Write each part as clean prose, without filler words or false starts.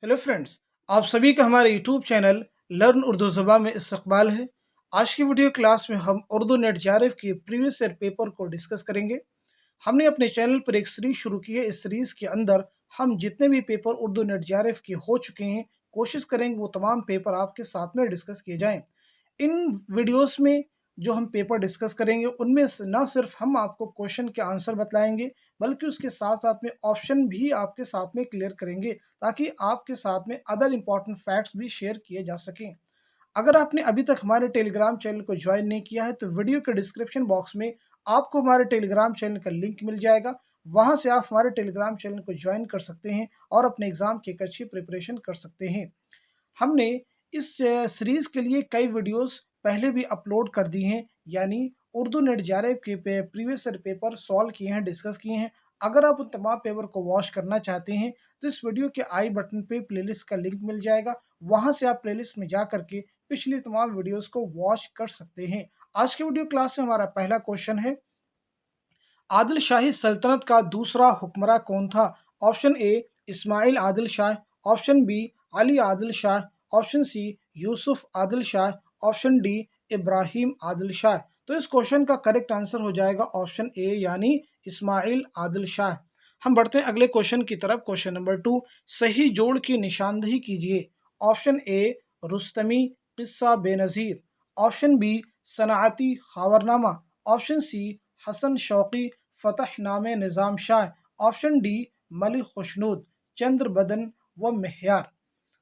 Hello friends. आप सभी का हमारे यूट्यूब चैनल लर्न उर्दू ज़ुबान में इस्तकबाल है। आज की वीडियो क्लास में हम उर्दू नेट जेआरएफ की प्रीवियस ईयर पेपर को डिस्कस करेंगे। हमने अपने चैनल पर एक सीरीज शुरू की है। इस सीरीज़ के अंदर हम जितने भी पेपर उर्दू नेट जेआरएफ के हो चुके हैं, कोशिश करेंगे वो तमाम पेपर आपके साथ में डिस्कस किए जाएँ। इन वीडियोस में जो हम पेपर डिस्कस करेंगे उनमें से ना सिर्फ हम आपको क्वेश्चन के आंसर बतलाएंगे, बल्कि उसके साथ साथ में ऑप्शन भी आपके साथ में क्लियर करेंगे, ताकि आपके साथ में अदर इंपॉर्टेंट फैक्ट्स भी शेयर किए जा सकें। अगर आपने अभी तक हमारे टेलीग्राम चैनल को ज्वाइन नहीं किया है तो वीडियो के डिस्क्रिप्शन बॉक्स में आपको हमारे टेलीग्राम चैनल का लिंक मिल जाएगा। वहां से आप हमारे टेलीग्राम चैनल को ज्वाइन कर सकते हैं और अपने एग्जाम की एक अच्छी प्रिपरेशन कर सकते हैं। हमने इस सीरीज़ के लिए कई वीडियोस पहले भी अपलोड कर दी हैं, यानी उर्दू नेट जेआरएफ के प्रीवियस ईयर पेपर सॉल्व किए हैं, डिस्कस किए हैं। अगर आप उन तमाम पेपर को वॉच करना चाहते हैं तो इस वीडियो के आई बटन पे प्लेलिस्ट का लिंक मिल जाएगा। वहां से आप प्लेलिस्ट में जा करके पिछली तमाम वीडियोस को वॉच कर सकते हैं। आज की वीडियो क्लास में हमारा पहला क्वेश्चन है, आदिल शाही सल्तनत का दूसरा हुक्मरान कौन था? Option A Ismail Adil Shah, option B Ali Adil Shah, option C Yusuf Adil Shah, option D Ibrahim Adil Shah. तो इस क्वेश्चन का करेक्ट आंसर हो जाएगा ऑप्शन ए यानी इस्माइल आदिल शाह। हम बढ़ते हैं अगले क्वेश्चन की तरफ। क्वेश्चन नंबर 2, सही जोड़ की निशानदही कीजिए। ऑप्शन ए रुस्तमी किस्सा Benazir, option B Sanati Khavarnama, option C Hasan Shauqi फ़तहनामे निज़ाम शाह, ऑप्शन डी मलिक खुशनूद चंद्र बदन व मेहयार।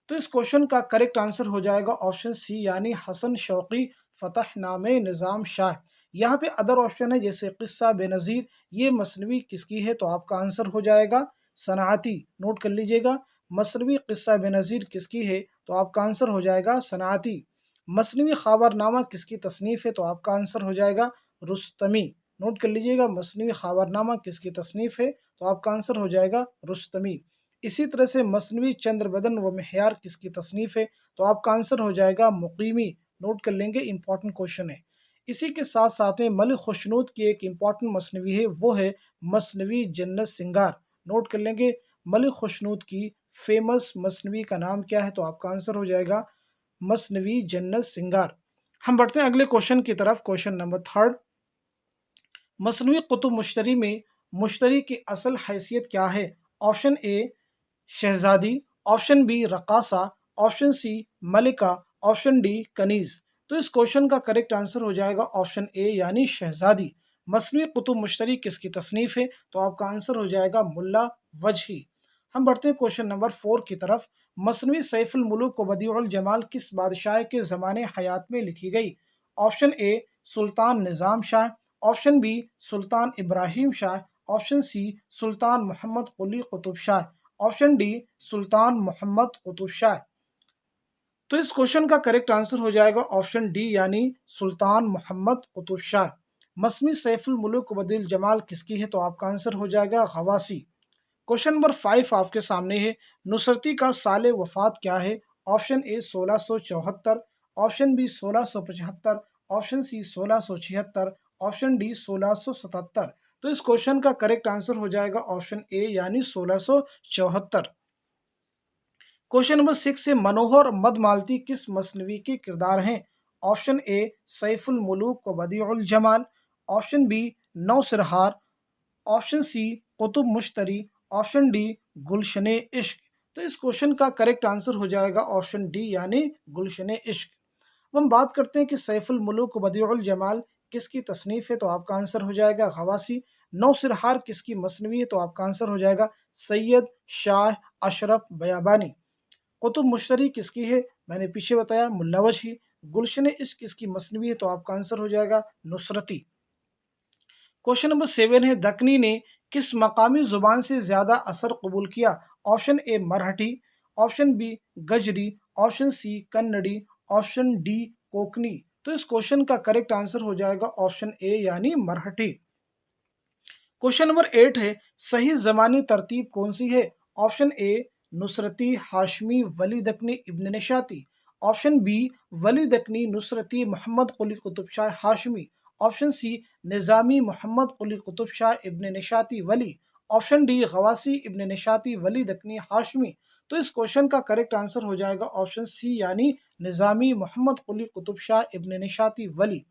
तो इस क्वेश्चन का करेक्ट आंसर हो जाएगा ऑप्शन सी यानी हसन शौकी फ़तहनामे निज़ाम शाह। यहाँ पे अदर ऑप्शन है जैसे किस्सा बेनज़ीर, ये मसनवी किसकी है? तो आपका आंसर हो जाएगा सनाअती। नोट कर लीजिएगा, मसनवी किस्सा बेनज़ीर किसकी है? तो आपका आंसर हो जाएगा सनाअती। मसनवी ख़ाबरनामा किसकी तसनीफ़ है? तो आपका आंसर हो जाएगा रुस्तमी। नोट कर लीजिएगा, मसनवी ख़ाबरनामा किसकी तसनीफ़ है? तो आपका आंसर हो जाएगा रुस्तमी। इसी तरह से मसनवी चंद्रबदन व मेहयार किसकी तसनीफ़ है? तो आपका आंसर हो जाएगा मुक़ीमी। नोट कर लेंगे, इंपॉर्टेंट क्वेश्चन है। इसी के साथ साथ में मलिक खुशनूद की एक इंपॉर्टेंट मसनवी है, वो है मसनवी जन्नत सिंगार। नोट कर लेंगे, मलिक खुशनूद की फेमस मसनवी का नाम क्या है? तो आपका आंसर हो जाएगा मसनवी जन्नत सिंगार। हम बढ़ते हैं अगले क्वेश्चन की तरफ। क्वेश्चन नंबर 3, मसनवी कुतुब मुश्तरी में मुश्तरी की असल हैसियत क्या है? ऑप्शन ए शहजादी, ऑप्शन बी रकासा, ऑप्शन सी मलिका, ऑप्शन डी कनीज। तो इस क्वेश्चन का करेक्ट आंसर हो जाएगा ऑप्शन ए यानी शहजादी। मसनवी कुतुब मुश्तरी किसकी तसनीफ है? तो आपका आंसर हो जाएगा मुल्ला वजही। हम बढ़ते हैं क्वेश्चन नंबर 4 की तरफ। मसनवी सैफुल मुलूक व बदीउल जमाल किस बादशाह के ज़माने हयात में लिखी गई? Option A Sultan Nizam Shah, option B Sultan Ibrahim Shah, option C Sultan Mohammad Quli Qutub Shah, option D Sultan Mohammad Qutub Shah. तो इस क्वेश्चन का करेक्ट आंसर हो जाएगा ऑप्शन डी यानी सुल्तान मोहम्मद कुतुब शाह। मसनवी सैफुल मुल्क बदिल जमाल किसकी है? तो आपका आंसर हो जाएगा गवासी। क्वेश्चन नंबर 5 आपके सामने है, नुसरती का साल वफात क्या है? Option A 1674, option B 1675, option C 1676, option D 1677। तो इस क्वेश्चन का करेक्ट आंसर हो जाएगा ऑप्शन ए यानी 1674। क्वेश्चन नंबर 6 से मनोहर और मदमालती किस मसनवी के किरदार हैं? ऑप्शन ए सैफुल मुलूक व Badiul Jamal, option B Nausarhar, option C Qutub Mushtari, option D Gulshan Ishq. तो इस क्वेश्चन का करेक्ट आंसर हो जाएगा ऑप्शन डी यानी गुलशन इश्क। अब हम बात करते हैं कि सैफुल मुलूक बदीउल जमाल किसकी तसनीफ़ है? तो आपका आंसर हो जाएगा गवासी। नौसरहार किसकी मसनवी है? तो आपका आंसर हो जाएगा सैयद शाह अशरफ बयाबानी। कुतुब मुश्तरी किसकी है? मैंने पीछे बताया मुल्लावशी। गुलशन इश्क किसकी मसनवी है? तो आपका आंसर हो जाएगा नुसरती। क्वेश्चन नंबर 7 है, दक्कनी ने किस मकामी ज़ुबान से ज़्यादा असर कबूल किया? Option A Marathi, option B Gujari, option C Kannadi, option D Konkani. तो इस क्वेश्चन का करेक्ट आंसर हो जाएगा ऑप्शन ए यानी मराठी। क्वेश्चन नंबर 8 है, सही ज़मानी तरतीब कौन सी है? Option A Nusrati Hashmi Wali Dakkani Ibn Nishati, option B Wali Dakkani Nusrati Mohammad Quli Qutub Shah Hashmi, option C Nizami Mohammad Quli Qutub Shah Ibn Nishati Wali, option D Ghawasi Ibn Nishati Wali Dakkani Hashmi. تو اس क्वेश्चन का करेक्ट आंसर हो जाएगा ऑप्शन सी यानी निज़ामी मोहम्मद कुली कुतुब शाह इब्न निशाती वली।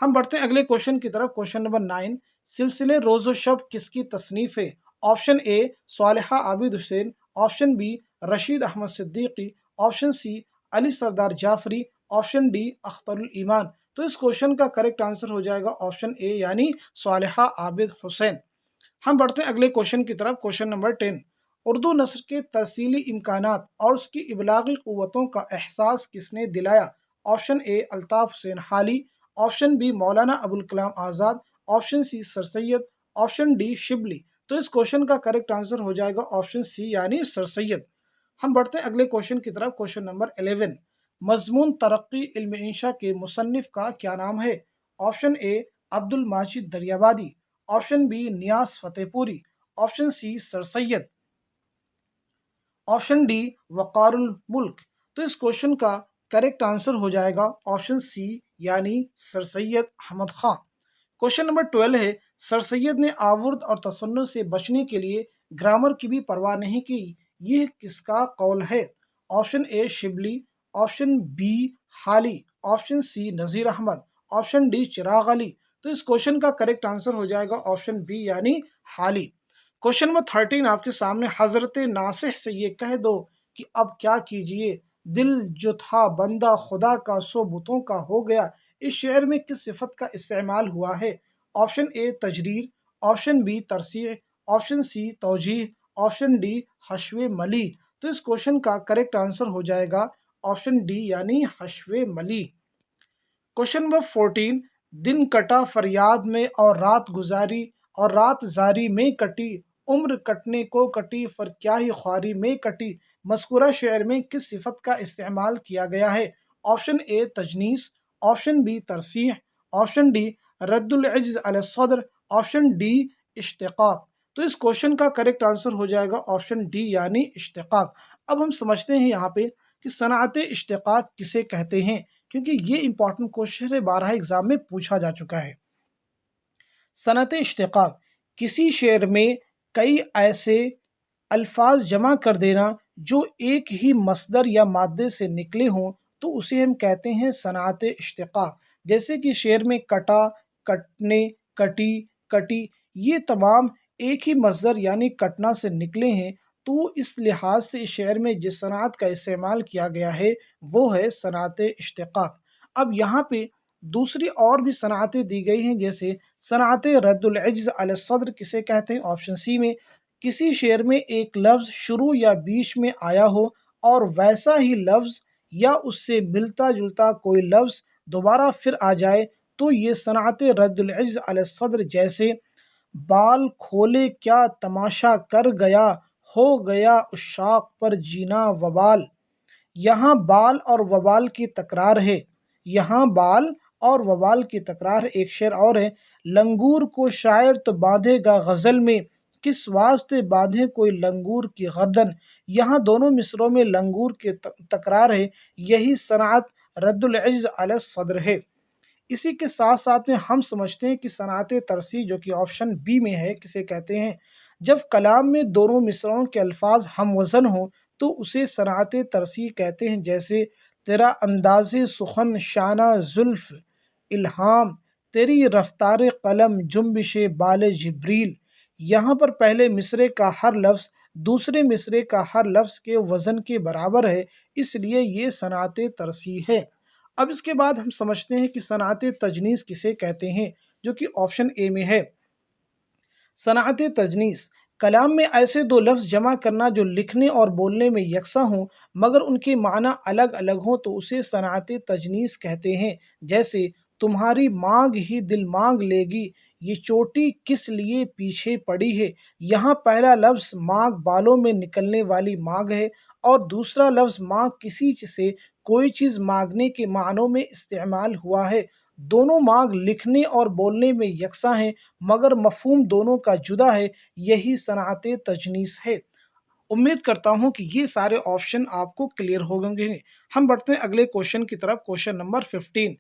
हम बढ़ते हैं अगले क्वेश्चन की तरफ। क्वेश्चन नंबर 9, सिलसिले रोज़ो शब किसकी तसनीफ है? Option A Saliha Abid Hussain, option B Rashid Ahmad Siddiqui, option C Ali Sardar Jafri, option D Akhtarul Iman. तो इस क्वेश्चन का करेक्ट आंसर हो जाएगा ऑप्शन ए यानी सालिहा आबिद हुसैन। हम बढ़ते हैं अगले क्वेश्चन की तरफ। क्वेश्चन नंबर 10, उर्दू नस्र के तरसीली इम्कानात और उसकी इबलागी क़ुव्वतों का एहसास किसने दिलाया? ऑप्शन ए अल्ताफ़ हुसैन हाली, option B Maulana Abul Kalam Azad, option C sir Syed, option D Shibli. तो इस क्वेश्चन का करेक्ट आंसर हो जाएगा ऑप्शन सी यानी सर सैयद। हम बढ़ते हैं अगले क्वेश्चन की तरफ। क्वेश्चन नंबर 11, मजमून तरक्की इल्म इंशा के मुसन्निफ का क्या नाम है? Option A Abdul Majid Daryabadi, option B Niyaz Fatehpuri, option C sir Syed, option D Waqarul Mulk. तो इस क्वेश्चन का करेक्ट आंसर हो जाएगा ऑप्शन सी यानी सर सैयद अहमद खां। क्वेश्चन नंबर 12 है, सर सैयद ने आवर्द और तसन्नुस से बचने के लिए ग्रामर की भी परवाह नहीं की, यह किसका कौल है? Option A Shibli, option B Hali, option C Nazir Ahmad, option D Chirag Ali. तो इस क्वेश्चन का करेक्ट आंसर हो जाएगा ऑप्शन बी यानी हाली। क्वेश्चन नंबर 13 आपके सामने, हजरत नासिह से ये कह दो कि अब क्या कीजिए, दिल जो था बंदा खुदा का सो बुतों का हो गया, इस शेर में किस सिफत का इस्तेमाल हुआ है? ऑप्शन ए तजरीर, ऑप्शन बी तरसीह, ऑप्शन सी तौजीह, ऑप्शन डी हशवे मली। तो इस क्वेश्चन का करेक्ट आंसर हो जाएगा ऑप्शन डी यानी हशवे मली। क्वेश्चन नंबर 14, दिन कटा फरियाद में और रात गुजारी और रात जारी में कटी, उम्र कटने को कटी फर क्या ही ख्वारी में कटी, मज़कूरा शेर में किस सिफत का इस्तेमाल किया गया है? ऑप्शन ए तजनीस, ऑप्शन बी तरसीह, ऑप्शन डी रद्दुल इज्ज़ अला सद्र, ऑप्शन डी इश्तिक़ाक़। तो इस क्वेश्चन का करेक्ट आंसर हो जाएगा ऑप्शन डी यानी इश्तिक़ाक़। अब हम समझते हैं यहाँ पे कि सनाअत इश्तिक़ाक़ किसे कहते हैं, क्योंकि ये इंपॉर्टेंट क्वेश्चन है, 12 एग्जाम में पूछा जा चुका है। सनअत इश्तिक़ाक़ किसी शेर में कई ऐसे अल्फाज जमा कर देना जो एक ही मसदर या मादे से निकले हों, तो उसे हम कहते हैं सनाअत इश्तिक़ाक़। जैसे कि शेर में कटा, कटने, कटी, कटी, ये तमाम एक ही मसदर यानी कटना से निकले हैं, तो इस लिहाज से इस शेर में जिस सनाअत का इस्तेमाल किया गया है वो है सनाअत इश्तिक़ाक़। अब यहाँ पे दूसरी और भी सनाअतें दी गई हैं, जैसे सनाअत रद्दुल इज्ज़ अला सद्र किसे कहते हैं? ऑप्शन सी में किसी शेर में एक लफ्ज़ शुरू या बीच में आया हो और वैसा ही लफ्ज़ या उससे मिलता जुलता कोई लफ्ज़ दोबारा फिर आ जाए, तो ये सनाअत रद्दुल इज्ज़ अला सद्र। जैसे बाल खोले क्या तमाशा कर गया, हो गया उशाक पर जीना वबाल। यहाँ बाल और वबाल की तकरार है, यहाँ बाल और वबाल की तकरार है। एक शेर और है, लंगूर को शायर तो बांधेगा गज़ल में, किस वास्ते बांधे कोई लंगूर की गर्दन। यहाँ दोनों मिसरों में लंगूर की तकरार है, यही सनाअत रद्दुल इज्ज़ अला सद्र है। इसी के साथ साथ में हम समझते हैं कि सनाअत तरसी जो कि ऑप्शन बी में है किसे कहते हैं? जब कलाम में दोनों मिसरों के अल्फाज हम वज़न हों तो उसे सनाअत तरसी कहते हैं। जैसे तेरा अंदाज़े सुखन शाना जुल्फ़ इल्हाम, तेरी रफ्तार कलम जुम्बिश बाल जिब्रील। यहाँ पर पहले मिसरे का हर लफ्ज़ दूसरे मिसरे का हर लफ्ज़ के वज़न के बराबर है, इसलिए ये सनाअत तरसी है। अब इसके बाद हम समझते हैं कि सनाअत तजनीस किसे कहते हैं, जो कि ऑप्शन ए में है। सनाअत तजनीस कलाम में ऐसे दो लफ्ज़ जमा करना जो लिखने और बोलने में यकसा हों मगर उनके माना अलग अलग हों, तो उसे सनाअत तजनीस कहते हैं। जैसे तुम्हारी मांग ही दिल मांग लेगी, ये चोटी किस लिए पीछे पड़ी है। यहाँ पहला लफ्ज़ मांग बालों में निकलने वाली मांग है और दूसरा लफ्ज़ मांग किसी से कोई चीज़ मांगने के मानों में इस्तेमाल हुआ है। दोनों मांग लिखने और बोलने में यकसा हैं मगर मफ़हूम दोनों का जुदा है, यही सनाअत तजनीस है। उम्मीद करता हूँ कि ये सारे ऑप्शन आपको क्लियर हो गए हैं। हम बढ़ते हैं अगले क्वेश्चन की तरफ। क्वेश्चन नंबर 15,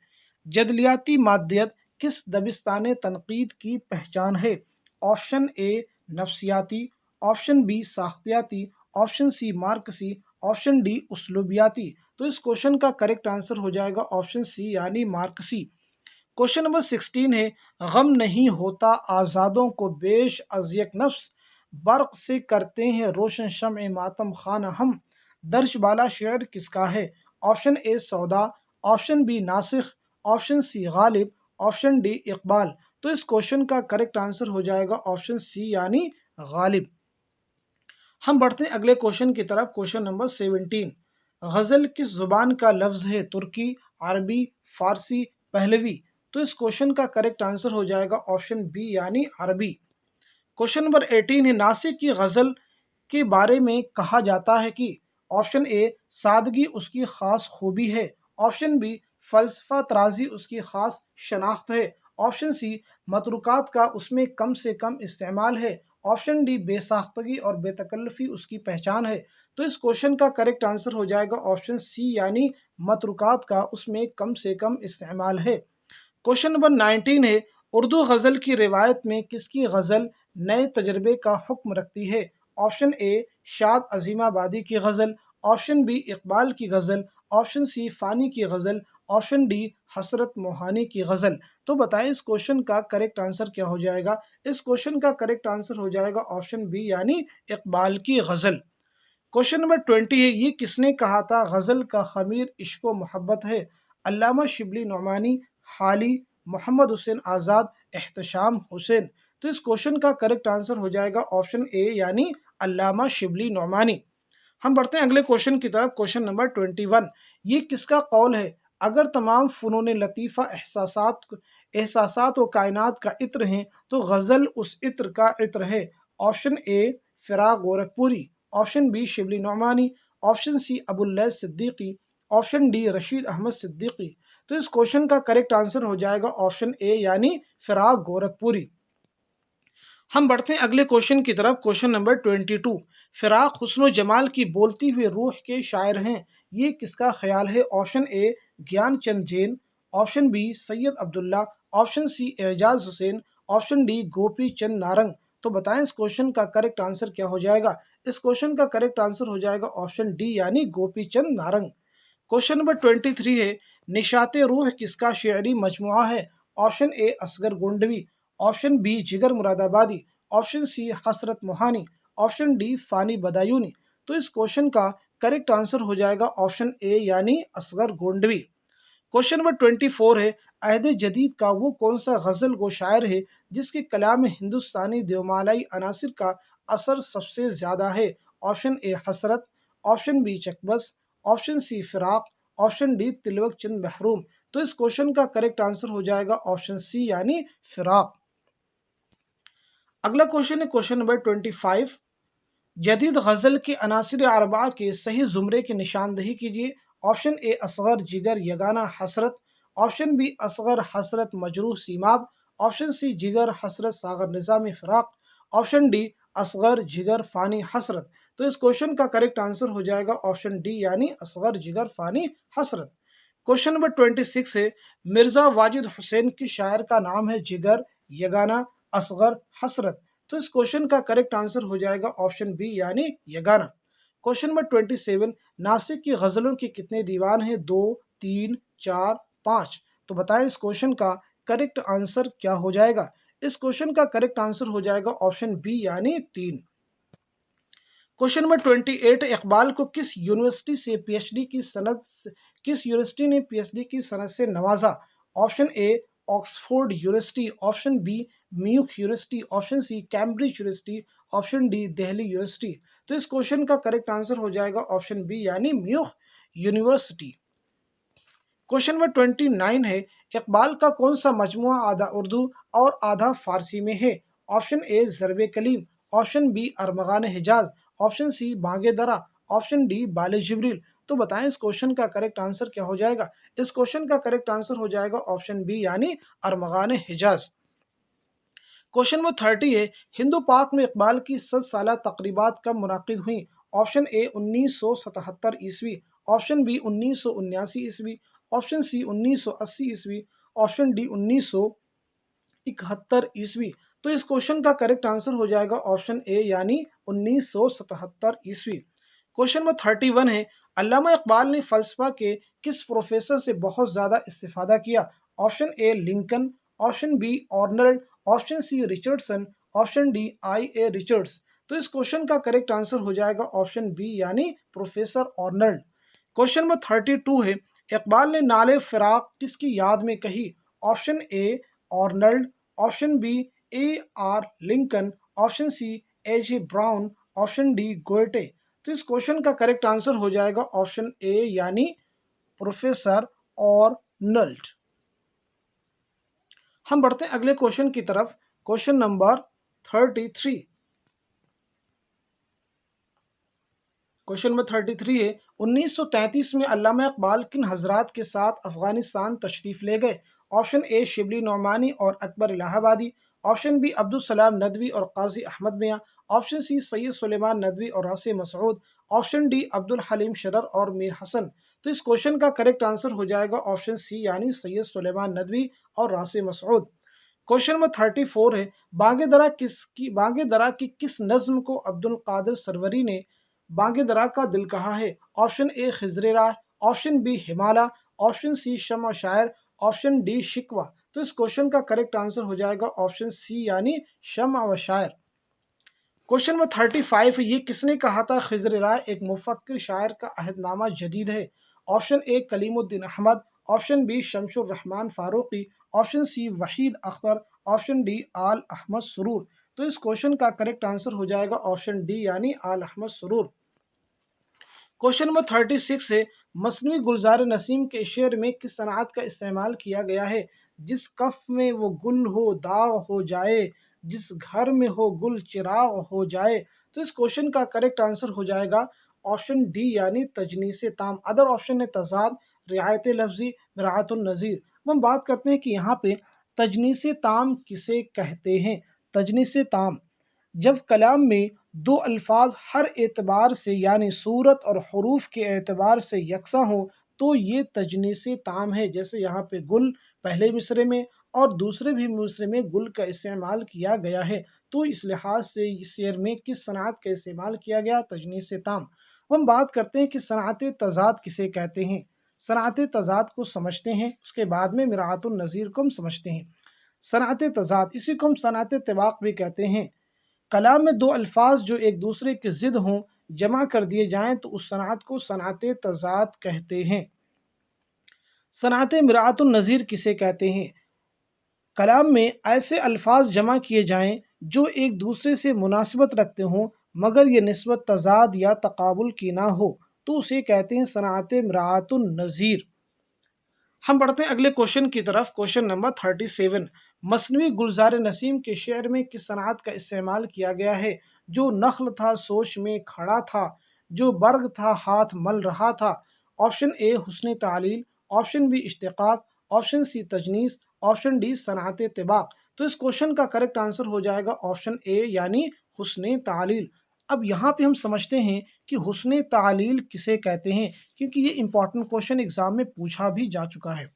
जदलियाती मादियत किस दबिस्तान तनकीद की पहचान है? ऑप्शन ए नफ्सियाती, ऑप्शन बी साख्तियाती, ऑप्शन सी मार्कसी, ऑप्शन डी उसलूबियाती। तो इस क्वेश्चन का करेक्ट आंसर हो जाएगा ऑप्शन सी यानी मार्कसी। क्वेश्चन नंबर 16 है, गम नहीं होता आज़ादों को बेश अज़यक नफ्स, बर्क से करते हैं रोशन शम्ए मातम खाना हम। दर्ज बाला शेर किसका है? Option A Sauda, option B Nasikh, option C Ghalib, option D Iqbal. तो इस क्वेश्चन का करेक्ट आंसर हो जाएगा ऑप्शन सी यानी गालिब। हम बढ़ते हैं अगले क्वेश्चन की तरफ। क्वेश्चन नंबर 17, गज़ल किस जुबान का लफ्ज़ है? तुर्की, अरबी, फारसी, पहलवी। तो इस क्वेश्चन का करेक्ट आंसर हो जाएगा ऑप्शन बी यानी अरबी। क्वेश्चन नंबर 18 है, नासिक की गज़ल के बारे में कहा जाता है कि ऑप्शन ए सादगी उसकी खास खूबी है, ऑप्शन बी फलसफा तराजी उसकी खास शनाख्त है, ऑप्शन सी मतरुकात का उसमें कम से कम इस्तेमाल है, ऑप्शन डी बेसाख्तगी और बेतकल्लुफ़ी उसकी पहचान है। तो इस क्वेश्चन का करेक्ट आंसर हो जाएगा ऑप्शन सी यानी मतरुकात का उसमें कम से कम इस्तेमाल है। क्वेश्चन नंबर 19 है, उर्दू गज़ल की रिवायत में किसकी गज़ल नए तजर्बे का हुक्म रखती है? ऑप्शन ए शाद अजीमाबादी की गज़ल, ऑप्शन बी इकबाल की गज़ल, ऑप्शन सी फ़ानी की गज़ल, ऑप्शन डी हसरत मोहानी की गज़ल। तो बताएं इस क्वेश्चन का करेक्ट आंसर क्या हो जाएगा? इस क्वेश्चन का करेक्ट आंसर हो जाएगा ऑप्शन बी यानी इकबाल की गज़ल। क्वेश्चन नंबर 20 है, ये किसने कहा था गज़ल का खमीर इश्क व मोहब्बत है? अल्लामा शिबली नौमानी, हाली, मोहम्मद हुसैन आज़ाद, एहतशाम हुसैन। तो इस क्वेश्चन का करेक्ट आंसर हो जाएगा ऑप्शन ए यानी अल्लामा शिबली नौमानी। हम बढ़ते हैं अगले क्वेश्चन की तरफ। क्वेश्चन नंबर 21, ये किसका कौल है? अगर तमाम फ़नून लतीफ़ा एहसासात व कायनात का इत्र हैं तो गज़ल उस इत्र का इत्र है। Option A Firaq Gorakhpuri, option B Shibli Nomani, option C Abullais Siddiqui, option D Rashid Ahmad Siddiqui. तो इस क्वेश्चन का करेक्ट आंसर हो जाएगा ऑप्शन ए यानी फ़िराक गोरखपुरी। हम बढ़ते हैं अगले क्वेश्चन की तरफ। क्वेश्चन नंबर 22, फ़िराक हुस्न जमाल की बोलती हुई रूह के शायर हैं, ये किसका ख्याल है? Option A Gyan Chand Jain, option B Syed Abdullah, option C Ejaz Hussain, option D Gopi Chand Narang. तो बताएं इस क्वेश्चन का करेक्ट आंसर क्या हो जाएगा? इस क्वेश्चन का करेक्ट आंसर हो जाएगा ऑप्शन डी यानी गोपी चंद नारंग। क्वेश्चन नंबर 23 है, निशात रूह किसका शेयरी मजमुआ है? Option A Asghar Gondvi, option B Jigar Moradabadi, option C Hasrat Mohani, option D Fani Badayuni. तो इस क्वेश्चन का करेक्ट आंसर हो जाएगा ऑप्शन ए यानी असगर गोंडवी। क्वेश्चन नंबर 24 है, अहद जदीद का वो कौन सा गज़ल गो शायर है जिसके कलाम में हिंदुस्तानी देवमालाई अनासर का असर सबसे ज़्यादा है? Option A Hasrat, option B Chakbast, option C Firaq, option D Tilok Chand Mahroom. तो इस क्वेश्चन का करेक्ट आंसर हो जाएगा ऑप्शन सी यानी फ़िराक। अगला क्वेश्चन है क्वेश्चन नंबर 25, जदीद गज़ल के अनासिर अरबा के सही ज़ुमरे की निशानदही कीजिए। ऑप्शन ए असगर जिगर यगाना हसरत, ऑप्शन बी असगर हसरत मजरूह सीमाब, ऑप्शन सी जिगर हसरत सागर निज़ाम फ़िराक, ऑप्शन डी असगर जिगर फ़ानी हसरत। तो इस क्वेश्चन का करेक्ट आंसर हो जाएगा ऑप्शन डी यानी असगर जिगर फ़ानी हसरत। क्वेश्चन नंबर 26 है, मिर्ज़ा वाजिद हुसैन की शायर का नाम है जिगर, यगाना, असगर, हसरत। तो इस क्वेश्चन का करेक्ट आंसर हो जाएगा ऑप्शन बी यानी यगाना। क्वेश्चन नंबर 27, नासिक की गज़लों के कितने दीवान हैं? 2, 3, 4, 5। तो बताएं इस क्वेश्चन का करेक्ट आंसर क्या हो जाएगा? इस क्वेश्चन का करेक्ट आंसर हो जाएगा ऑप्शन बी यानी 3। क्वेश्चन नंबर 28, इकबाल को किस यूनिवर्सिटी ने पीएचडी की सनद से नवाजा? Option A Oxford University, option B म्यूक university, option C Cambridge University, option D Delhi University. तो इस क्वेश्चन का करेक्ट आंसर हो जाएगा ऑप्शन बी यानी म्यूक यूनिवर्सिटी। क्वेश्चन नंबर 29 है, इकबाल का कौन सा मजमुआ आधा उर्दू और आधा फारसी में है? Option A Zarb Kaleem, option B Armaghan Hijaz, option C Bange Dara, option D बाले जिब्रील। तो बताएं इस क्वेश्चन का करेक्ट आंसर क्या हो जाएगा? इस क्वेश्चन का करेक्ट आंसर हो जाएगा ऑप्शन बी यानी अरमगान हिजाज। क्वेश्चन नंबर 30 है, हिंदू पाक में इकबाल की 100 साला तकरीबात कब मुनाकिद हुई? ऑप्शन ए 1977 ईस्वी, ऑप्शन बी 1979 ईस्वी, ऑप्शन सी 1980 ईस्वी, ऑप्शन डी 1971 ईस्वी। तो इस क्वेश्चन का करेक्ट आंसर हो जाएगा ऑप्शन ए यानी 1977 ईस्वी। क्वेश्चन नंबर 31 है, अल्लामा इकबाल ने फ़लसफ़ा के किस प्रोफ़ेसर से बहुत ज़्यादा इस्तिफ़ादा किया? Option A Lincoln, option B Arnold, option C Richardson, option D I A Richards. तो इस क्वेश्चन का करेक्ट आंसर हो जाएगा ऑप्शन बी यानी प्रोफ़ेसर आर्नल्ड। क्वेश्चन नंबर 32 है, इकबाल ने नाले फ़िराक़ किसकी याद में कही? Option A Arnold, option B A R Lincoln, option C A J Brown, option D Goethe. तो इस क्वेश्चन का करेक्ट आंसर हो जाएगा ऑप्शन ए यानी प्रोफेसर आर्नल्ड। हम बढ़ते हैं अगले क्वेश्चन की तरफ। Question number 33। क्वेश्चन नंबर 33 है, 1933 में अल्लामा इकबाल किन हजरात के साथ अफगानिस्तान तशरीफ़ ले गए? ऑप्शन ए शिबली नौमानी और अकबर इलाहाबादी, ऑप्शन बी अब्दुल सलाम नदवी और काजी अहमद मियाँ, ऑप्शन सी सैयद सुलेमान नदवी और रासे मसऊद, ऑप्शन डी अब्दुल हलीम शरर और मीर हसन। तो इस क्वेश्चन का करेक्ट आंसर हो जाएगा ऑप्शन सी यानी सैयद सुलेमान नदवी और रासे मसऊद। क्वेश्चन नंबर 34 है, बांगे दरा की किस नज्म को अब्दुल कादिर सरवरी ने बांगे दरा का दिल कहा है? ऑप्शन ए खिजर राह, ऑप्शन बी हिमाला, ऑप्शन सी शम्अ शायर, ऑप्शन डी शिकवा। तो इस क्वेश्चन का करेक्ट आंसर हो जाएगा ऑप्शन सी यानी शम्अ व शायर। क्वेश्चन नंबर 35 है, ये किसने कहा था खिजर राह एक मुफक्किर शायर का अहदनामा जदीद है? Option A Kalimuddin Ahmad, option B Shamsur Rahman Faruqi, option C Waheed Akhtar, option D Aal Ahmad Suroor. तो इस क्वेश्चन का करेक्ट आंसर हो जाएगा ऑप्शन डी यानी आल अहमद सुरूर। क्वेश्चन नंबर 36 है, मसनवी गुलजार नसीम के शेर में किस सनात का इस्तेमाल किया गया है? जिस कफ में वो गुल हो दाग हो जाए, जिस घर में हो गुल चिराग हो जाए। तो इस क्वेश्चन का करेक्ट आंसर हो जाएगा ऑप्शन डी यानी तजनीस ताम। अदर ऑप्शन है तजाद, रियायत लफ्जी, मिरातुन नज़ीर। हम बात करते हैं कि यहाँ पे तजनीस ताम किसे कहते हैं। तजनीस ताम जब कलाम में दो अल्फाज हर एतबार से यानी सूरत और हरूफ के एतबार से यकसा हो तो ये तजनीस ताम है। जैसे यहाँ पे गुल पहले मिसरे में और दूसरे भी मिसरे में गुल का इस्तेमाल किया गया है, तो इस लिहाज से इस शेर में किस सनात का इस्तेमाल किया गया? तजनीस ताम। हम बात करते हैं कि सनात तजाद किसे कहते हैं। सनात तजाद को समझते हैं, उसके बाद में मिरातुन नज़ीर को हम समझते हैं। सनात तजाद इसी को हम सनात तवाक़ भी कहते हैं। कलाम में दो अल्फाज जो एक दूसरे के ज़िद हों जमा कर दिए जाएं तो उस सनात को सनात तजाद कहते हैं। सनात मिरातुन नज़ीर किसे कहते हैं? कलाम में ऐसे अल्फाज जमा किए जाएं जो एक दूसरे से मुनासिबत रखते हों मगर ये निस्बत तजाद या तकाबुल की ना हो तो उसे कहते हैं सनात मिरातुन नज़ीर। हम बढ़ते हैं अगले क्वेश्चन की तरफ। क्वेश्चन नंबर 37, मसनवी गुलजार नसीम के शेर में किस सनात का इस्तेमाल किया गया है? जो नख्ल था सोश में खड़ा था, जो बर्ग था हाथ मल रहा था। ऑप्शन ए हुस्न तालील, ऑप्शन बी इश्तिकाक, ऑप्शन सी तजनीस, ऑप्शन डी सनात तिबाक। तो इस क्वेश्चन का करेक्ट आंसर हो जाएगा ऑप्शन ए यानी हुस्न तालील। अब यहाँ पे हम समझते हैं कि हुस्न तालील किसे कहते हैं, क्योंकि ये इंपॉर्टेंट क्वेश्चन एग्जाम में पूछा भी जा चुका है।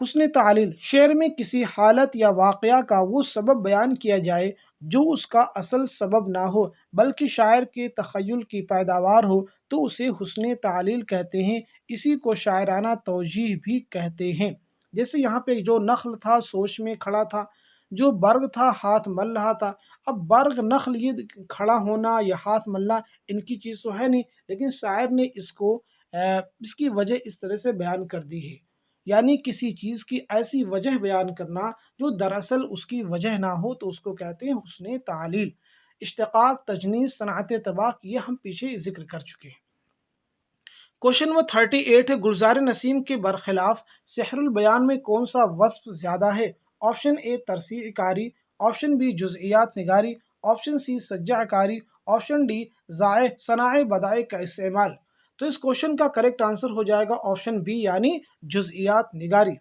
हुस्न तालील शेर में किसी हालत या वाक़या का वो सबब बयान किया जाए जो उसका असल सबब ना हो बल्कि शायर के तख़य्युल की पैदावार हो तो उसे हुस्न तालील कहते हैं। इसी को शायराना तौजीह भी कहते हैं। जैसे यहाँ पे जो नख्ल था सोच में खड़ा था, जो बर्ग था हाथ मल रहा था। अब बर्ग नख्ल ये खड़ा होना या हाथ मलना इनकी चीज़ तो है नहीं, लेकिन शायर ने इसको इसकी वजह इस तरह से बयान कर दी है। यानी किसी चीज़ की ऐसी वजह बयान करना जो दरअसल उसकी वजह ना हो तो उसको कहते हैं हुस्न तालील। इश्तिकाक, तजनीस, सनात तबाक ये हम पीछे जिक्र कर चुके हैं। क्वेश्चन नंबर 38 है, गुलजार नसीम के बरखिलाफ सेहरुल बयान में कौन सा वस्फ ज़्यादा है? ऑप्शन ए तरसीह कारी, ऑप्शन बी जुज़इयात निगारी, ऑप्शन सी सज्जा कारी, ऑप्शन डी ज़ाय सनाए बदाए का इस्तेमाल। तो इस क्वेश्चन का करेक्ट आंसर हो जाएगा ऑप्शन बी यानी जुज़इयात निगारी।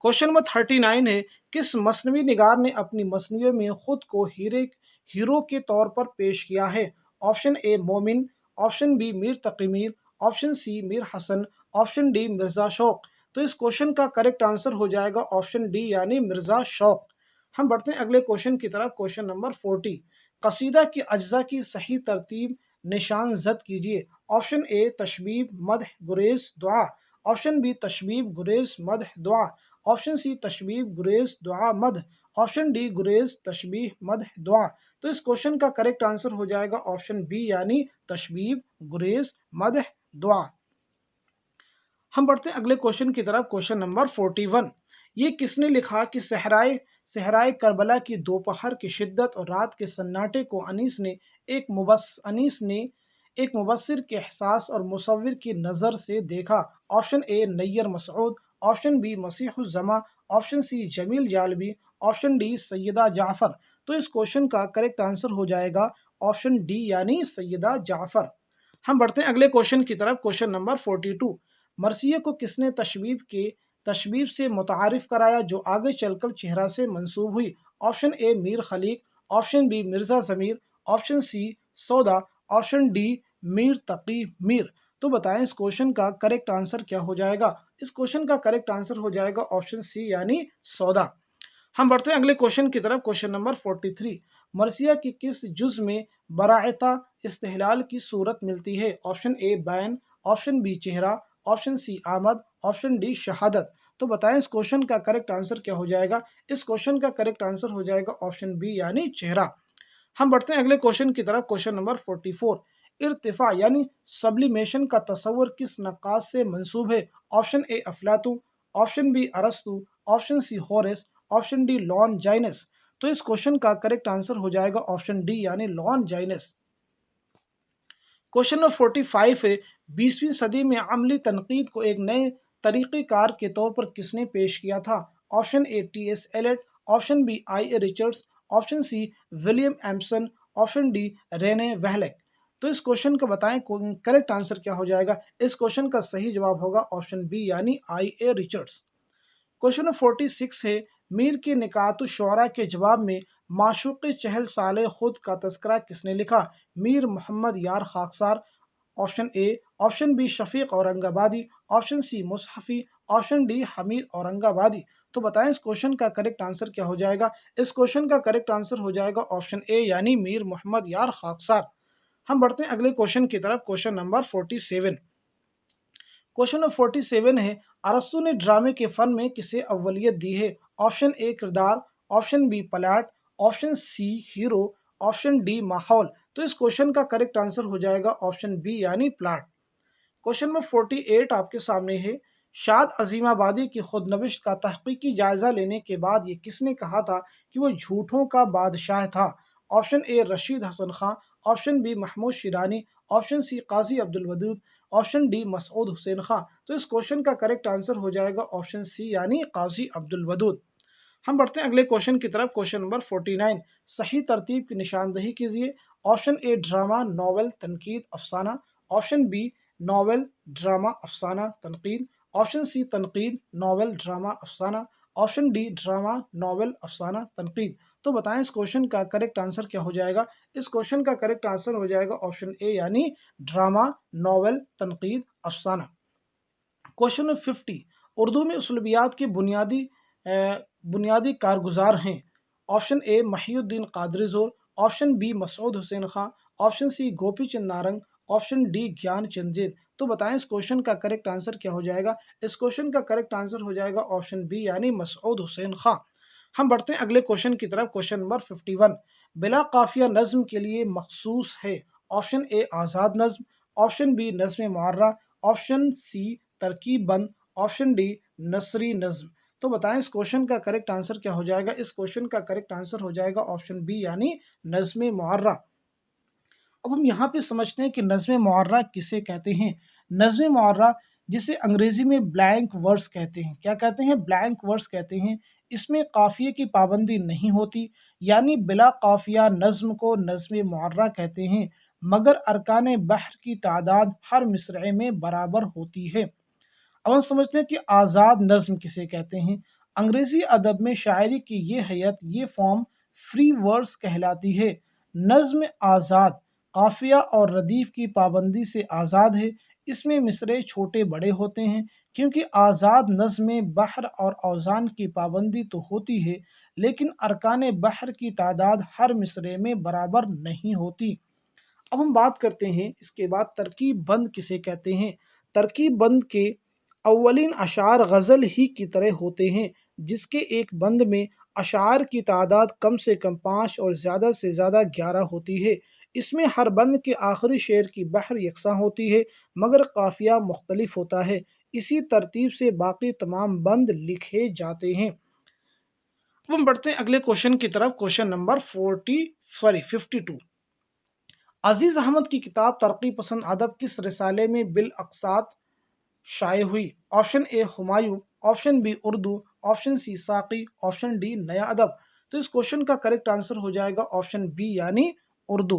क्वेश्चन नंबर 39 है, किस मसनवी निगार ने अपनी मसनवियों में खुद को हीरो के तौर पर पेश किया है? Option A Momin, option B Mir Taqi Mir, option C Mir Hasan, option D Mirza Shauq. तो इस क्वेश्चन का करेक्ट आंसर हो जाएगा ऑप्शन डी यानी मिर्ज़ा शौक। हम बढ़ते हैं अगले क्वेश्चन की तरफ। क्वेश्चन नंबर 40, कसीदा की अज्जा की सही तरतीब निशान जद कीजिए। ऑप्शन ए तशबीब मदह गुरेज दुआ, ऑप्शन बी तशबीब गुरेज मदह दुआ, ऑप्शन सी तशबीब गुरेज दुआ मदह, ऑप्शन डी गुरेज तशबीह मदह दुआ। तो इस क्वेश्चन का करेक्ट आंसर हो जाएगा ऑप्शन बी यानी तशबीब गुरेज मदह दुआ। हम बढ़ते हैं अगले क्वेश्चन की तरफ। क्वेश्चन नंबर 41, ये किसने लिखा कि सहराए सहराए करबला की दोपहर की शिद्दत और रात के सन्नाटे को अनीस ने एक मुबस्सिर के एहसास और मुसव्विर की नज़र से देखा। Option A Nayyar Masood, option B Masihuzzaman, option C Jamil Jalibi, option D Saiyida Jafar. तो इस क्वेश्चन का करेक्ट आंसर हो जाएगा ऑप्शन डी यानी सैयदा जाफ़र। हम बढ़ते हैं अगले क्वेश्चन की तरफ। क्वेश्चन नंबर 42, मरसिया को किसने तशबीब से मुतारिफ कराया जो आगे चलकर चेहरा से मंसूब हुई। Option A Mir Khaliq, option B Mirza Zameer, option C Sauda, option D Mir Taqi Mir. तो बताएं इस क्वेश्चन का करेक्ट आंसर क्या हो जाएगा। इस क्वेश्चन का करेक्ट आंसर हो जाएगा ऑप्शन सी यानी सौदा। हम बढ़ते हैं अगले क्वेश्चन की तरफ। क्वेश्चन नंबर 43, मरसिया की किस जुज में बरायता इस्तेहलाल की सूरत मिलती है। ऑप्शन ए बैन, ऑप्शन बी चेहरा, ऑप्शन सी आमद, ऑप्शन डी शहादत। तो बताएं इस क्वेश्चन का करेक्ट आंसर क्या हो जाएगा। इस क्वेश्चन का करेक्ट आंसर हो जाएगा ऑप्शन बी यानी चेहरा। हम बढ़ते हैं अगले क्वेश्चन की तरफ। क्वेश्चन नंबर 44, इर्तिफा यानी सब्लिमेशन का तस्वर किस नक्काश से मंसूब है। ऑप्शन ए अफलातू, ऑप्शन बी अरस्तु, option C Horace, option D Longinus. तो इस क्वेश्चन का करेक्ट आंसर हो जाएगा ऑप्शन डी यानी लॉन जाइनस। क्वेश्चन नंबर 45 है, 20वीं सदी में अमली तनकीद को एक नए तरीक़ेकार के तौर पर किसने पेश किया था। Option A T S Eliot, option B I A Richards, option C William Empson, option D Rene Wellek. तो इस क्वेश्चन का बताएं करेक्ट आंसर क्या हो जाएगा। इस क्वेश्चन का सही जवाब होगा ऑप्शन बी यानी आई ए रिचर्ड्स। क्वेश्चन नंबर 46 है, मीर के निकातुश्शुअरा के जवाब में माशूक़ चहल साले खुद का तज़किरा किसने लिखा। Mir Mohammad Yar Khaksar, option A, option B Shafiq Aurangabadi, option C Mushafi, option D Hameed Aurangabadi. तो बताएं इस क्वेश्चन का करेक्ट आंसर क्या हो जाएगा। इस क्वेश्चन का करेक्ट आंसर हो जाएगा ऑप्शन ए यानी मीर मोहम्मद यार खाकसार। हम बढ़ते हैं अगले क्वेश्चन की तरफ। क्वेश्चन नंबर 47, क्वेश्चन नंबर 47 है, अरस्तु ने ड्रामे के फन में किसे अव्वलियत दी है। ऑप्शन ए किरदार, option B plot, option C hero, option D माहौल। तो इस क्वेश्चन का करेक्ट आंसर हो जाएगा ऑप्शन बी यानी प्लाट। क्वेश्चन नंबर 48 आपके सामने है, शाद अजीमाबादी की खुदनविश्त का तहकीकी जायजा लेने के बाद ये किसने कहा था कि वो झूठों का बादशाह था। Option A Rashid Hasan Khan, option B Mahmood Shirani, option C Qazi Abdul Wadood, option D Masood Hussain Khan. तो इस क्वेश्चन का करेक्ट आंसर हो जाएगा ऑप्शन सी यानी काजी अब्दुल वदूद। हम बढ़ते हैं अगले क्वेश्चन की तरफ। क्वेश्चन नंबर 49, सही तरतीब की निशानदही कीजिए। ऑप्शन ए ड्रामा नॉवल तनकीद अफसाना, ऑप्शन बी नॉवल ड्रामा अफसाना तनकीद, ऑप्शन सी तनकीद नॉवल ड्रामा अफसाना, ऑप्शन डी ड्रामा नॉवल अफसाना तनकीद। तो बताएं इस क्वेश्चन का करेक्ट आंसर क्या हो जाएगा। इस क्वेश्चन का करेक्ट आंसर हो जाएगा ऑप्शन ए यानी ड्रामा नॉवल तनकीद अफसाना। क्वेश्चन नंबर 50, उर्दू में उसलूबियात के बुनियादी कारगुजार हैं। ऑप्शन ए महिउद्दीन कादरी ज़ोर, ऑप्शन बी मसऊद हुसैन खां, ऑप्शन सी गोपी चंद नारंग, ऑप्शन डी ज्ञान चंदेल। तो बताएं इस क्वेश्चन का करेक्ट आंसर क्या हो जाएगा। इस क्वेश्चन का करेक्ट आंसर हो जाएगा ऑप्शन बी यानी मसऊद हुसैन खां। हम बढ़ते हैं अगले क्वेश्चन की तरफ। क्वेश्चन नंबर 51, बिला काफिया नज्म के लिए मखसूस है। ऑप्शन ए आज़ाद नज्म, ऑप्शन बी नज्म मुअर्रा, ऑप्शन सी तरकीब बंद, ऑप्शन डी नसरी नज्म। तो बताएं इस क्वेश्चन का करेक्ट आंसर क्या हो जाएगा। इस क्वेश्चन का करेक्ट आंसर हो जाएगा ऑप्शन बी यानी नज्म मुअर्रा। अब हम यहाँ पे समझते हैं कि नज़्म मुअर्रा किसे कहते हैं। नज़्म मुअर्रा जिसे अंग्रेजी में ब्लैंक वर्स कहते हैं। क्या कहते हैं? ब्लैंक वर्स कहते हैं। इसमें काफ़िए की पाबंदी नहीं होती, यानी बिला काफ़िया नज़्म को नज़्म मुअर्रा कहते हैं, मगर अरकान बहर की तादाद हर मिसरे में बराबर होती है। अब हम समझते हैं कि आज़ाद नज़्म किसे कहते हैं। अंग्रेज़ी अदब में शायरी की ये हैयत, ये फॉर्म फ्री वर्स कहलाती है। नज़्म आज़ाद काफ़िया और रदीफ़ की पाबंदी से आज़ाद है। इसमें मिसरे छोटे बड़े होते हैं, क्योंकि आज़ाद नज़्म में बहर और औज़ान की पाबंदी तो होती है, लेकिन अरकान बहर की तादाद हर मिसरे में बराबर नहीं होती। अब हम बात करते हैं इसके बाद तरकीब बंद किसे कहते हैं। तरकीब बंद के अव्वलीन अशार गज़ल ही की तरह होते हैं, जिसके एक बंद में अशार की तादाद कम से कम 5 और ज़्यादा से ज़्यादा 11 होती है। इसमें हर बंद के आखिरी शेर की बहर यकसा होती है, मगर काफिया मुख्तलिफ होता है। इसी तरतीब से बाकी तमाम बंद लिखे जाते हैं। अब हम बढ़ते हैं अगले क्वेश्चन की तरफ। Question number 52। अजीज अहमद की किताब तरक्की पसंद अदब किस रिसाले में बिल अक़सात शाये हुई। Option A Humayun, option B Urdu, option C Saqi, option D नया अदब। तो इस क्वेश्चन का करेक्ट आंसर हो जाएगा ऑप्शन बी यानी उर्दू।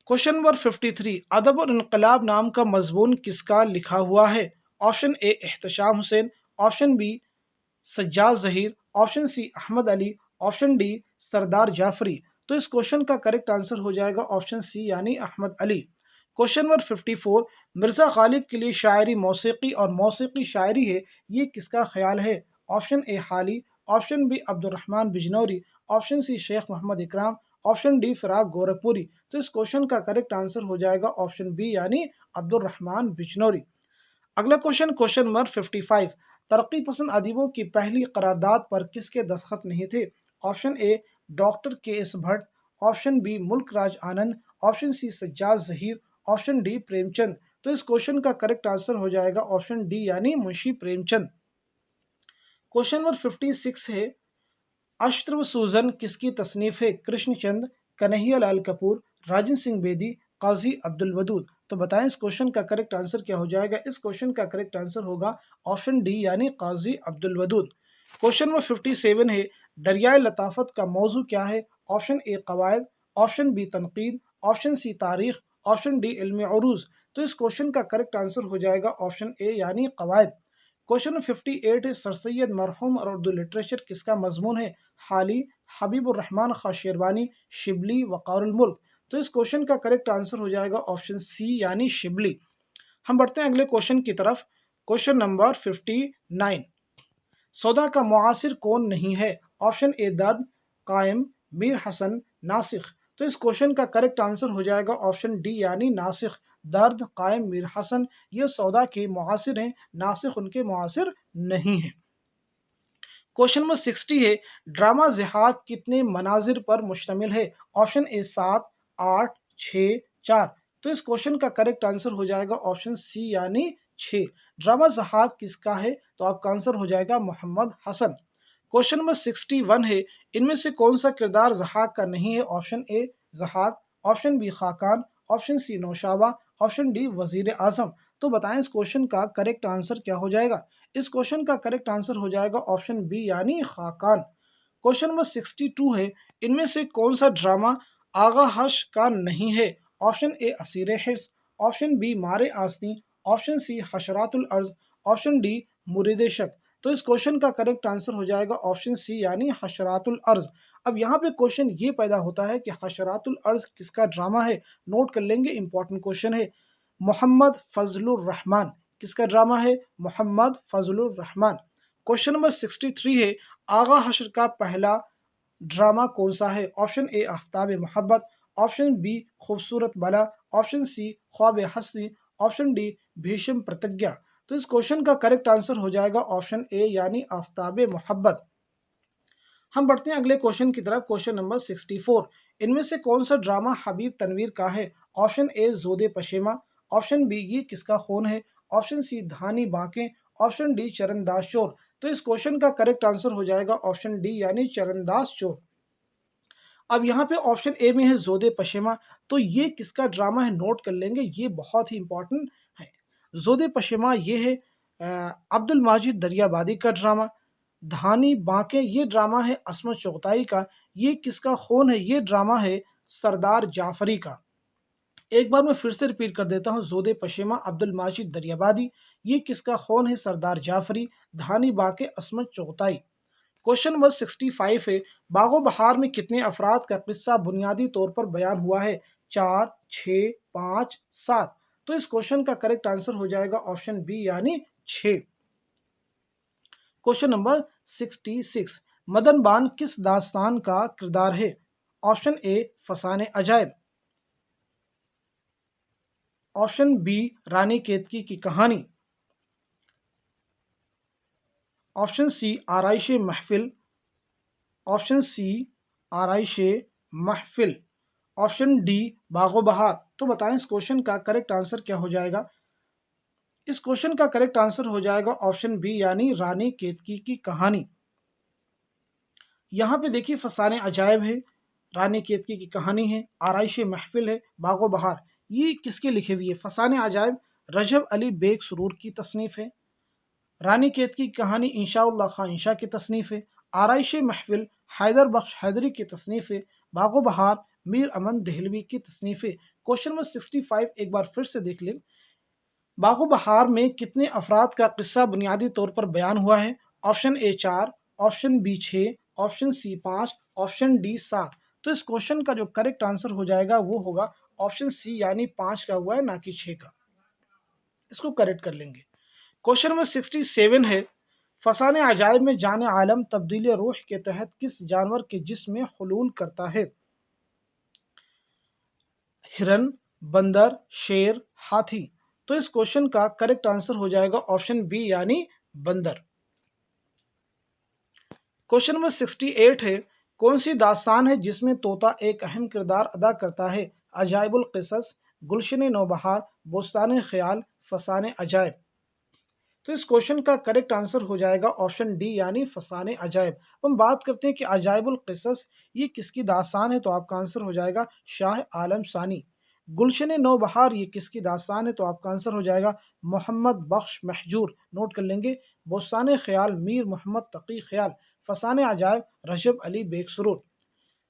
क्वेश्चन नंबर 53, अदब और इनकलाब नाम का मजमून किसका लिखा हुआ है। Option A Ehtesham Hussain, option B Sajjad Zaheer, option C Ahmad Ali, option D Sardar Jafri. तो इस क्वेश्चन का करेक्ट आंसर हो जाएगा ऑप्शन सी यानी अहमद अली। क्वेश्चन नंबर 54, मिर्ज़ा गालिब के लिए शायरी मौसीकी और मौसीकी शायरी है, ये किसका ख्याल है। Option A Hali, option B Abdurrahman Bijnori, option C Shaikh Mohammad Ikram, option D Firaq Gorakhpuri. तो इस क्वेश्चन का करेक्ट आंसर हो जाएगा ऑप्शन बी यानी अब्दुर्रहमान बिजनौरी। अगला क्वेश्चन, क्वेश्चन नंबर 55, तरक्की पसंद अदीबों की पहली करारदाद पर किसके दस्तखत नहीं थे। Option A doctor K S Bhatt, option B Mulk Raj Anand, option C Sajjad Zaheer, option D Premchand. तो इस क्वेश्चन का करेक्ट आंसर हो जाएगा ऑप्शन डी यानी मुंशी प्रेमचंद। क्वेश्चन नंबर 56 है, अश्त्र व सूजन किसकी तसनीफ है। कृष्णचंद, कन्हैया लाल कपूर, राजन सिंह बेदी, काजी अब्दुल वदूद। तो बताएं इस क्वेश्चन का करेक्ट आंसर क्या हो जाएगा। इस क्वेश्चन का करेक्ट आंसर होगा ऑप्शन डी यानी काजी अब्दुल वदूद। क्वेश्चन नंबर 57 है, दरियाए लताफत का मौजू क्या है। ऑप्शन ए कवायद, ऑप्शन बी तनकीद, ऑप्शन सी तारीख, ऑप्शन डी इल्म उरूज। तो इस क्वेश्चन का करेक्ट आंसर हो जाएगा ऑप्शन ए यानी कवायद। क्वेश्चन 58 है, सर सैयद मरहूम और उर्दू लिटरेचर किसका मजमून है। हाली, हबीबुर रहमान खां शेरवानी, शिबली, वक़ारुल मुल्क। तो इस क्वेश्चन का करेक्ट आंसर हो जाएगा ऑप्शन सी यानी शिबली। हम बढ़ते हैं अगले क्वेश्चन की तरफ। क्वेश्चन नंबर 59, सौदा का मुआसिर कौन नहीं है। ऑप्शन ए दर्द, कायम, मीर हसन, नासिख। तो इस क्वेश्चन का करेक्ट आंसर हो जाएगा ऑप्शन डी यानी नासिख। दर्द, कायम, मीर हसन ये सौदा के मुआसिर हैं, नासिख उनके मुआसिर नहीं है। क्वेश्चन नंबर 60 है, ड्रामा जिहाद कितने मनाजिर पर मुश्तमिल है। ऑप्शन ए 7, 8, 6, 4। तो इस क्वेश्चन का करेक्ट आंसर हो जाएगा ऑप्शन सी यानी 6। ड्रामा जिहाद किसका है, तो आपका आंसर हो जाएगा मोहम्मद हसन। क्वेश्चन नंबर 61 है, इनमें से कौन सा किरदार ज़हाक का नहीं है। Option A Zahak, option B Khaqan, option C Naushaba, option D वजीर आजम। तो बताएं इस क्वेश्चन का करेक्ट आंसर क्या हो जाएगा। इस क्वेश्चन का करेक्ट आंसर हो जाएगा ऑप्शन बी यानी खाकान। क्वेश्चन नंबर 62 है, इनमें से कौन सा ड्रामा आगा हश का नहीं है। ऑप्शन ए असीर हिफ्स, ऑप्शन बी मारे आसनी, ऑप्शन सी हशरातुल अर्ज, ऑप्शन डी मुरीद शक। तो इस क्वेश्चन का करेक्ट आंसर हो जाएगा ऑप्शन सी यानी हशरातुल अर्ज। अब यहाँ पे क्वेश्चन ये पैदा होता है कि हशरातुल अर्ज किसका ड्रामा है। नोट कर लेंगे, इंपॉर्टेंट क्वेश्चन है। मोहम्मद फजलुर रहमान किसका ड्रामा है। मोहम्मद फजलुर रहमान। क्वेश्चन नंबर 63 है, आगा हशर का पहला ड्रामा कौन सा है। ऑप्शन ए आफ्ताब मोहब्बत, ऑप्शन बी खूबसूरत बला, ऑप्शन सी ख्वाब हस्ती, ऑप्शन डी भीषम प्रतिज्ञा। तो इस क्वेश्चन का करेक्ट आंसर हो जाएगा ऑप्शन ए यानी आफ्ताब मोहब्बत। हम बढ़ते हैं अगले क्वेश्चन की तरफ। क्वेश्चन नंबर 64, इनमें से कौन सा ड्रामा हबीब तनवीर का है। ऑप्शन ए जोदे पशेमा, ऑप्शन बी ये किसका खून है, ऑप्शन सी धानी बांके, ऑप्शन डी चरणदास चोर। तो इस क्वेश्चन का करेक्ट आंसर हो जाएगा ऑप्शन डी यानी चरणदास चोर। अब यहाँ पे ऑप्शन ए में है जोदे पशेमा, तो ये किसका ड्रामा है नोट कर लेंगे, ये बहुत ही इंपॉर्टेंट है। जोदे पशेमा ये है अब्दुल माजिद दरियाबादी का ड्रामा। धानी बांके ये ड्रामा है असमत चौगताई का। ये किसका खून है, ये ड्रामा है सरदार जाफरी का। एक बार मैं फिर से रिपीट कर देता हूँ, जोदे पशेमा अब्दुल माजिद दरियाबादी, ये किसका खून है सरदार जाफरी। धानी बांके असमत चौगताई। क्वेश्चन नंबर 65 है, बागो बहार में कितने अफराद का किस्सा बुनियादी तौर पर बयान हुआ है। 4, 6, 5, 7। तो इस क्वेश्चन का करेक्ट आंसर हो जाएगा ऑप्शन बी यानी 6। क्वेश्चन नंबर 66, मदन बान किस दास्तान का किरदार है? ऑप्शन ए फसाने अजायब, ऑप्शन बी रानी केतकी की कहानी, ऑप्शन सी आराइश महफिल, ऑप्शन सी आराइश महफिल, ऑप्शन डी बागो बहार। तो बताएं इस क्वेश्चन का करेक्ट आंसर क्या हो जाएगा? इस क्वेश्चन का करेक्ट आंसर हो जाएगा ऑप्शन बी यानी रानी केतकी की कहानी। यहाँ पे देखिए फसाने अजायब है, रानी केतकी की कहानी है, आराइश महफिल है, बागो बहार। ये किसके लिखे हुई है? फसाने अजायब रजब अली बेग सुरूर की तसनीफ है, रानी केतकी की कहानी इंशाउल्लाह खां इंशा की तसनीफ है, आराइश महफिल हैदर बख्श हैदरी की तसनीफ है, बागो बहार मीर अमन दहलवी की तसनीफ है। क्वेश्चन नंबर 65 एक बार फिर से देख लें। बागो बहार में कितने अफराद का किस्सा बुनियादी तौर पर बयान हुआ है? Option A 4, option B 6, option C 5, option D 7। तो इस क्वेश्चन का जो करेक्ट आंसर हो जाएगा वो होगा ऑप्शन सी यानी 5 का हुआ है, ना कि 6 का। इसको करेक्ट कर लेंगे। क्वेश्चन नंबर 67 है, फसाने अजायब में जाने आलम तब्दीली रूह के तहत किस जानवर के जिस्म में हुलूल करता है? हिरन, बंदर, शेर, हाथी। तो इस क्वेश्चन का करेक्ट आंसर हो जाएगा ऑप्शन बी यानी बंदर। क्वेश्चन नंबर 68 है, कौन सी दास्तान है जिसमें तोता एक अहम किरदार अदा करता है? अजायबुल क़िसस, गुलशन नौबहार, बोस्तान ख्याल, फसाने अजायब। तो इस क्वेश्चन का करेक्ट आंसर हो जाएगा ऑप्शन डी यानी फसाने अजायब। हम बात करते हैं कि अजायबुल क़िसस ये किसकी दास्तान है, तो आपका आंसर हो जाएगा शाह आलम सानी। गुलशन नौबहार ये किसकी दास्तान है, तो आपका आंसर हो जाएगा मोहम्मद बख्श महजूर। नोट कर लेंगे। बोस्तान ख्याल मीर मोहम्मद तकी ख्याल, फसाने अजायब रजब अली बेग सुरूर।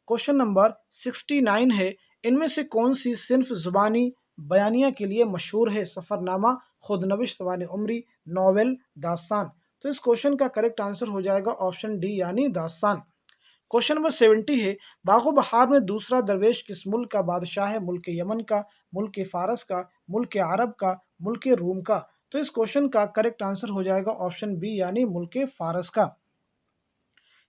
क्वेश्चन नंबर 69 है, इनमें से कौन सी सिर्फ जुबानी बयानिया के लिए मशहूर है? सफ़रनामा, खुदनविश सवाने उमरी, नॉवेल, दास्तान। तो इस क्वेश्चन का करेक्ट आंसर हो जाएगा ऑप्शन डी यानी दास्तान। क्वेश्चन नंबर 70 है, बागो बहार में दूसरा दरवेश किस मुल्क का बादशाह है? मुल्क यमन का, मुल्क फारस का, मुल्क अरब का, मुल्क रूम का। तो इस क्वेश्चन का करेक्ट आंसर हो जाएगा ऑप्शन बी यानी मुल्क फारस का।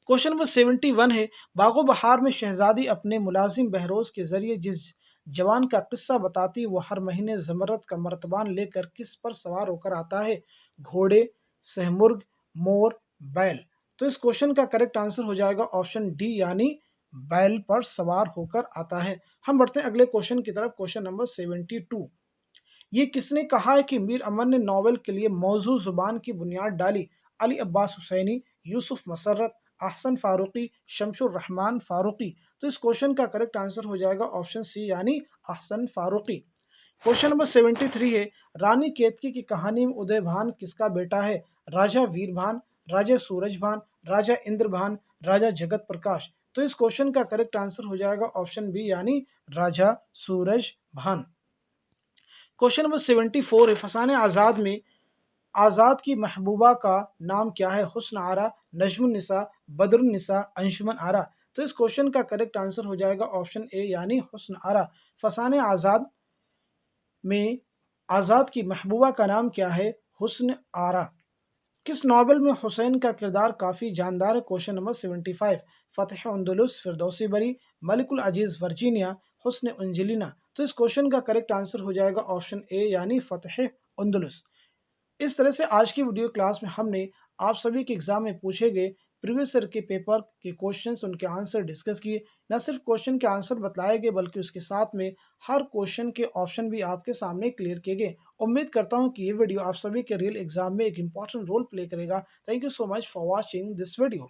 क्वेश्चन नंबर 71 है, बागो बहार में शहजादी अपने मुलाजिम बहरोज के जरिए जिस जवान का किस्सा बताती वो हर महीने जमरत का मर्तबान लेकर किस पर सवार होकर आता है? घोड़े, सहमुर्ग, मोर, बैल। तो इस क्वेश्चन का करेक्ट आंसर हो जाएगा ऑप्शन डी यानी बैल पर सवार होकर आता है। हम बढ़ते हैं अगले क्वेश्चन की तरफ। क्वेश्चन नंबर 72, ये किसने कहा है कि मीर अमन ने नावल के लिए मौजू जुबान की बुनियाद डाली? अली अब्बास हुसैनी, यूसुफ मसर्रत, अहसन फारूकी, शमशुर रहमान फारूकी। तो इस क्वेश्चन का करेक्ट आंसर हो जाएगा ऑप्शन सी यानी अहसन फारूकी। क्वेश्चन नंबर 73 है, रानी केतकी की कहानी में उदयभान किसका बेटा है? राजा वीरभान, राजा सूरजभान, राजा इंद्रभान, राजा जगत प्रकाश। तो इस क्वेश्चन का करेक्ट आंसर हो जाएगा ऑप्शन बी यानी राजा सूरजभान। क्वेश्चन नंबर 74 है, फसाने आज़ाद में आज़ाद की महबूबा का नाम क्या है? हुस्न आरा, नजमुन्निसा, बदरुन्निसा, अंशुमन आरा। तो इस क्वेश्चन का करेक्ट आंसर हो जाएगा ऑप्शन ए यानी हुस्न आरा। फसाने आज़ाद में आज़ाद की महबूबा का नाम क्या है? हुस्न आरा। किस नावल में हुसैन का किरदार काफ़ी जानदार है? Question number 75। फ़तह अंदलुस, फिरदौसी बरी, मलिकुल अजीज़ वर्जीनिया, हुस्न अंजलिना। तो इस क्वेश्चन का करेक्ट आंसर हो जाएगा ऑप्शन ए यानी फ़तह अंदलुस। इस तरह से आज की वीडियो क्लास में हमने आप सभी के एग्जाम में पूछे गए प्रीवियस ईयर के पेपर के क्वेश्चंस उनके आंसर डिस्कस किए। न सिर्फ क्वेश्चन के आंसर बताए गए बल्कि उसके साथ में हर क्वेश्चन के ऑप्शन भी आपके सामने क्लियर किए गए। उम्मीद करता हूं कि ये वीडियो आप सभी के रियल एग्जाम में एक इंपॉर्टेंट रोल प्ले करेगा। Thank you so much for watching this video.